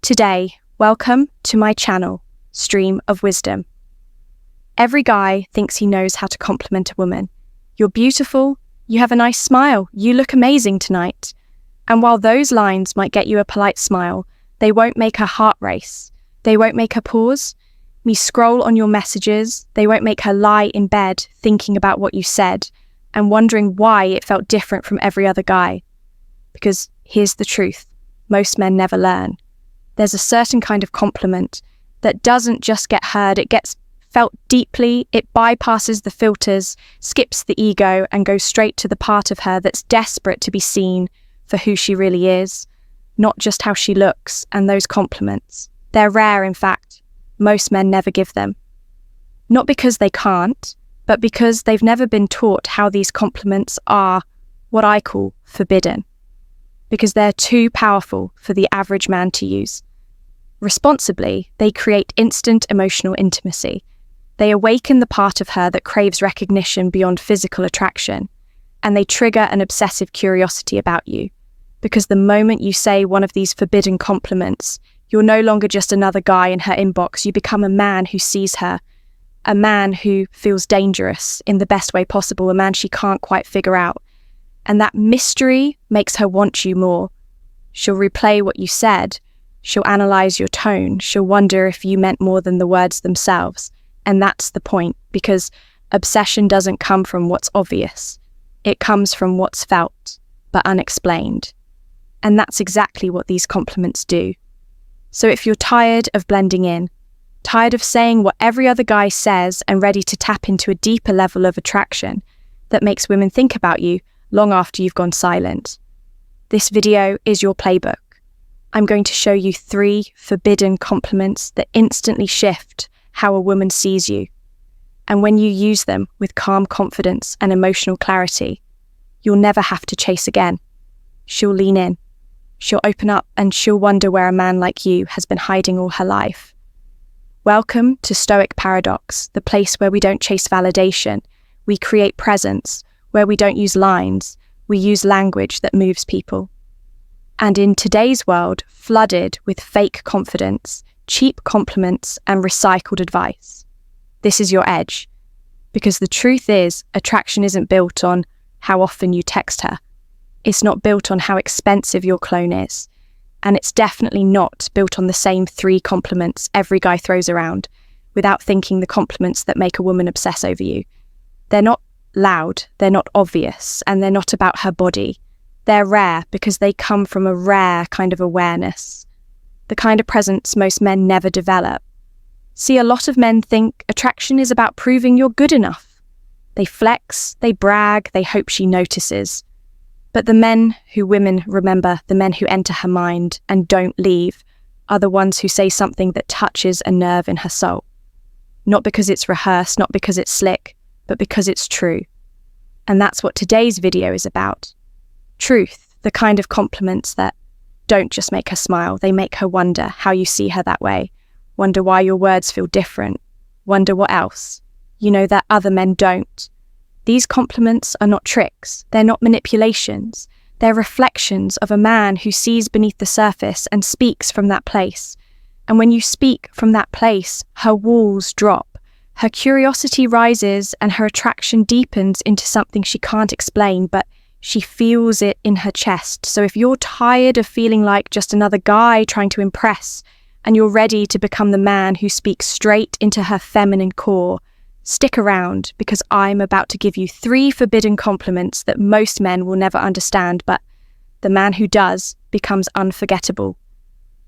Today, welcome to my channel, Stream of Wisdom. Every guy thinks he knows how to compliment a woman. You're beautiful, you have a nice smile, you look amazing tonight. And while those lines might get you a polite smile, they won't make her heart race. They won't make her pause, me scroll on your messages. They won't make her lie in bed thinking about what you said and wondering why it felt different from every other guy. Because here's the truth, most men never learn. There's a certain kind of compliment that doesn't just get heard, it gets felt deeply, it bypasses the filters, skips the ego, and goes straight to the part of her that's desperate to be seen for who she really is, not just how she looks. And those compliments, they're rare, in fact. Most men never give them. Not because they can't, but because they've never been taught how these compliments are what I call forbidden. Because they're too powerful for the average man to use. Responsibly, they create instant emotional intimacy. They awaken the part of her that craves recognition beyond physical attraction, and they trigger an obsessive curiosity about you. Because the moment you say one of these forbidden compliments, you're no longer just another guy in her inbox. You become a man who sees her, a man who feels dangerous in the best way possible, a man she can't quite figure out. And that mystery makes her want you more. She'll replay what you said. She'll analyze your tone. She'll wonder if you meant more than the words themselves. And that's the point, because obsession doesn't come from what's obvious. It comes from what's felt, but unexplained. And that's exactly what these compliments do. So if you're tired of blending in, tired of saying what every other guy says and ready to tap into a deeper level of attraction that makes women think about you long after you've gone silent, this video is your playbook. I'm going to show you 3 forbidden compliments that instantly shift how a woman sees you. And when you use them with calm confidence and emotional clarity, you'll never have to chase again. She'll lean in, she'll open up, and she'll wonder where a man like you has been hiding all her life. Welcome to Stoic Paradox, the place where we don't chase validation, we create presence, where we don't use lines, we use language that moves people. And in today's world, flooded with fake confidence, cheap compliments, and recycled advice, this is your edge. Because the truth is, attraction isn't built on how often you text her. It's not built on how expensive your cologne is. And it's definitely not built on the same 3 compliments every guy throws around, without thinking the compliments that make a woman obsess over you. They're not loud, they're not obvious, and they're not about her body. They're rare because they come from a rare kind of awareness, the kind of presence most men never develop. See, a lot of men think attraction is about proving you're good enough. They flex, they brag, they hope she notices. But the men who women remember, the men who enter her mind and don't leave, are the ones who say something that touches a nerve in her soul. Not because it's rehearsed, not because it's slick, but because it's true. And that's what today's video is about. Truth, the kind of compliments that don't just make her smile, they make her wonder how you see her that way, wonder why your words feel different, wonder what else, that other men don't. These compliments are not tricks, they're not manipulations, they're reflections of a man who sees beneath the surface and speaks from that place. And when you speak from that place, her walls drop, her curiosity rises, and her attraction deepens into something she can't explain, but she feels it in her chest. So if you're tired of feeling like just another guy trying to impress, and you're ready to become the man who speaks straight into her feminine core, stick around, because I'm about to give you 3 forbidden compliments that most men will never understand, but the man who does becomes unforgettable.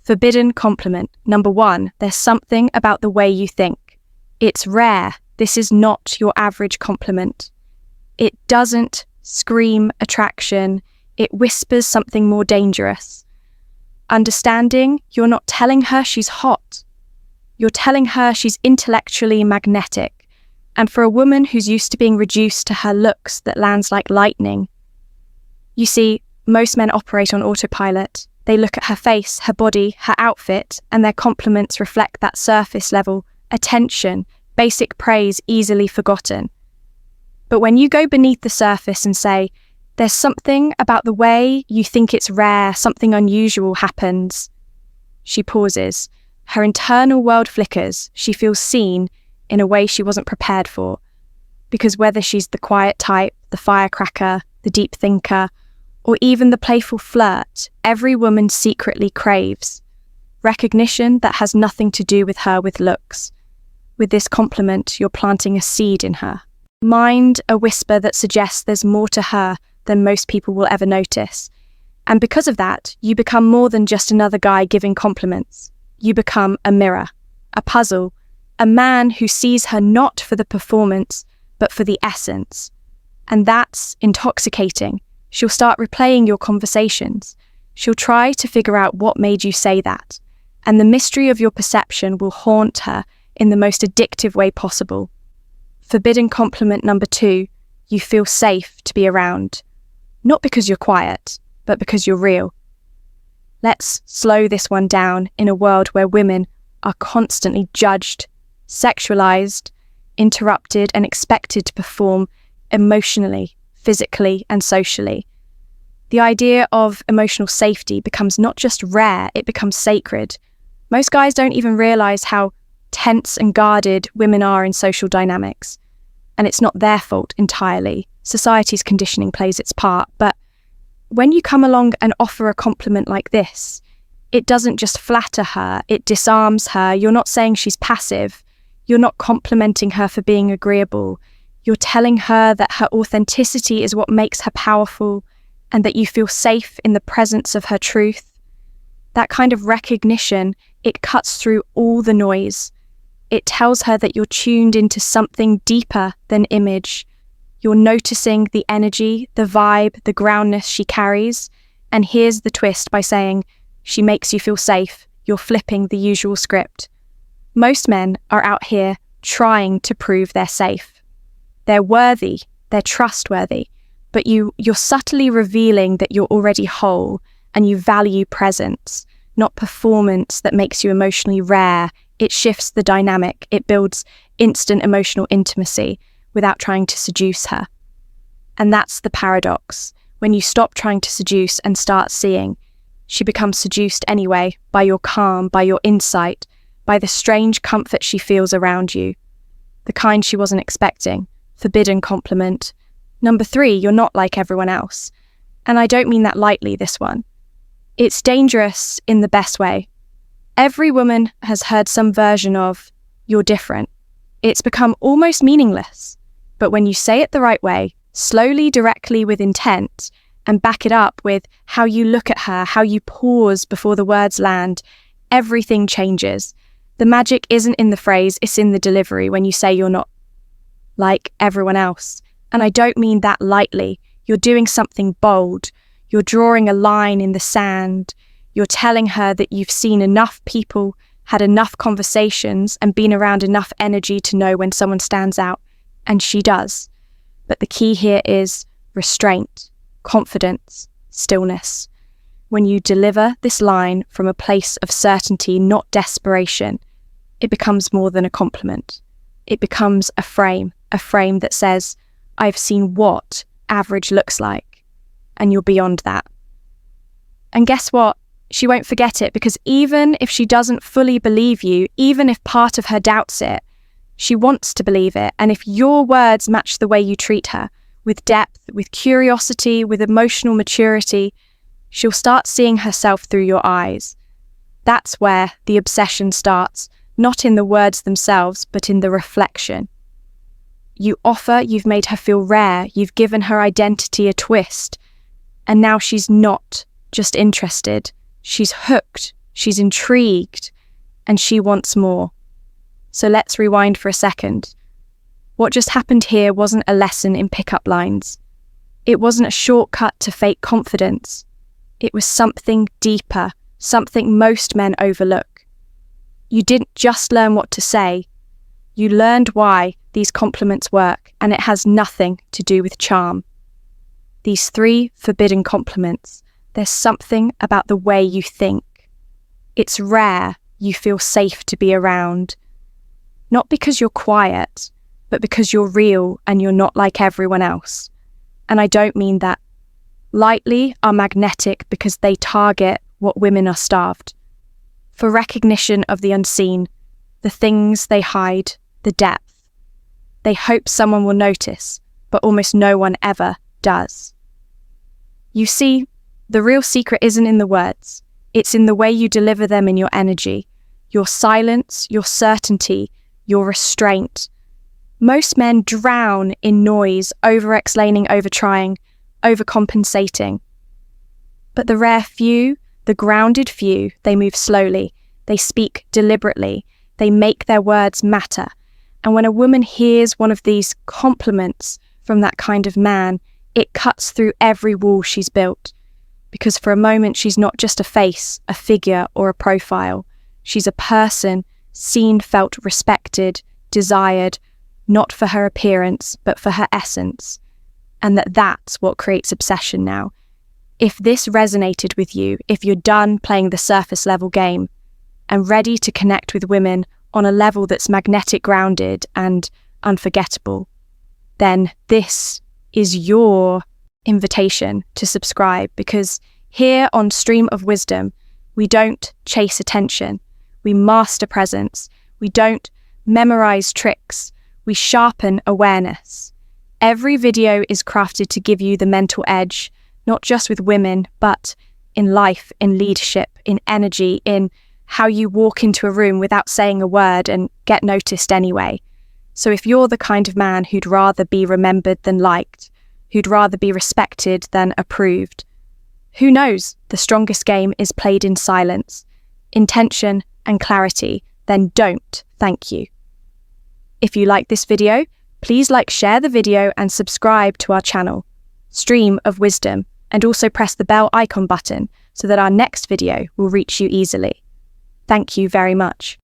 Forbidden compliment. Number 1, there's something about the way you think. It's rare. This is not your average compliment. It doesn't scream attraction. It whispers something more dangerous. Understanding, you're not telling her she's hot. You're telling her she's intellectually magnetic. And for a woman who's used to being reduced to her looks that lands like lightning, you see, most men operate on autopilot. They look at her face, her body, her outfit, and their compliments reflect that surface level attention, basic praise easily forgotten. But when you go beneath the surface and say, there's something about the way you think it's rare, something unusual happens, She pauses. Her internal world flickers. She feels seen in a way she wasn't prepared for. Because whether she's the quiet type, the firecracker, the deep thinker, or even the playful flirt, every woman secretly craves recognition that has nothing to do with her with looks. With this compliment, you're planting a seed in her. Mind a whisper that suggests there's more to her than most people will ever notice. And because of that, you become more than just another guy giving compliments. You become a mirror, a puzzle, a man who sees her not for the performance, but for the essence. And that's intoxicating. She'll start replaying your conversations. She'll try to figure out what made you say that. And the mystery of your perception will haunt her in the most addictive way possible. Forbidden compliment number 2, you feel safe to be around. Not because you're quiet, but because you're real. Let's slow this one down in a world where women are constantly judged, sexualized, interrupted, and expected to perform emotionally, physically, and socially. The idea of emotional safety becomes not just rare, it becomes sacred. Most guys don't even realize how tense and guarded women are in social dynamics. And it's not their fault entirely. Society's conditioning plays its part, but when you come along and offer a compliment like this, it doesn't just flatter her, it disarms her. You're not saying she's passive. You're not complimenting her for being agreeable. You're telling her that her authenticity is what makes her powerful and that you feel safe in the presence of her truth. That kind of recognition, it cuts through all the noise. It tells her that you're tuned into something deeper than image. You're noticing the energy, the vibe, the groundness she carries. And here's the twist by saying, she makes you feel safe. You're flipping the usual script. Most men are out here trying to prove they're safe. They're worthy, they're trustworthy, but you're subtly revealing that you're already whole and you value presence, not performance that makes you emotionally rare. It shifts the dynamic. It builds instant emotional intimacy without trying to seduce her. And that's the paradox. When you stop trying to seduce and start seeing, she becomes seduced anyway by your calm, by your insight, by the strange comfort she feels around you, the kind she wasn't expecting. Forbidden compliment. Number 3, you're not like everyone else. And I don't mean that lightly, this one. It's dangerous in the best way. Every woman has heard some version of, you're different. It's become almost meaningless. But when you say it the right way, slowly, directly, with intent, and back it up with how you look at her, how you pause before the words land, everything changes. The magic isn't in the phrase, it's in the delivery when you say you're not like everyone else. And I don't mean that lightly. You're doing something bold. You're drawing a line in the sand. You're telling her that you've seen enough people, had enough conversations, and been around enough energy to know when someone stands out. And she does. But the key here is restraint, confidence, stillness. When you deliver this line from a place of certainty, not desperation, it becomes more than a compliment. It becomes a frame that says, I've seen what average looks like, and you're beyond that. And guess what? She won't forget it, because even if she doesn't fully believe you, even if part of her doubts it, she wants to believe it. And if your words match the way you treat her, with depth, with curiosity, with emotional maturity, she'll start seeing herself through your eyes. That's where the obsession starts, not in the words themselves, but in the reflection. You offer, you've made her feel rare, you've given her identity a twist, and now she's not just interested, she's hooked, she's intrigued, and she wants more. So let's rewind for a second. What just happened here wasn't a lesson in pickup lines. It wasn't a shortcut to fake confidence. It was something deeper, something most men overlook. You didn't just learn what to say, you learned why these compliments work, and it has nothing to do with charm. These 3 forbidden compliments, there's something about the way you think. It's rare you feel safe to be around. Not because you're quiet, but because you're real and you're not like everyone else. And I don't mean that lightly, are magnetic because they target what women are starved. for recognition of the unseen, the things they hide, the depth. They hope someone will notice, but almost no one ever does. You see, the real secret isn't in the words. It's in the way you deliver them in your energy, your silence, your certainty, your restraint. Most men drown in noise, over-explaining, over-trying, overcompensating. But the rare few, the grounded few, they move slowly, they speak deliberately, they make their words matter. And when a woman hears one of these compliments from that kind of man, it cuts through every wall she's built. Because for a moment, she's not just a face, a figure, or a profile. She's a person, seen, felt, respected, desired, not for her appearance, but for her essence. And that's what creates obsession now. If this resonated with you, if you're done playing the surface level game and ready to connect with women on a level that's magnetic, grounded, and unforgettable, then this is your invitation to subscribe, because here on Stream of Wisdom, we don't chase attention. We master presence. We don't memorize tricks. We sharpen awareness. Every video is crafted to give you the mental edge, not just with women, but in life, in leadership, in energy, in how you walk into a room without saying a word and get noticed anyway. So if you're the kind of man who'd rather be remembered than liked, who'd rather be respected than approved, who knows, the strongest game is played in silence, intention and clarity, then don't thank you. If you like this video, please share the video and subscribe to our channel, Stream of Wisdom, and also press the bell icon button so that our next video will reach you easily. Thank you very much.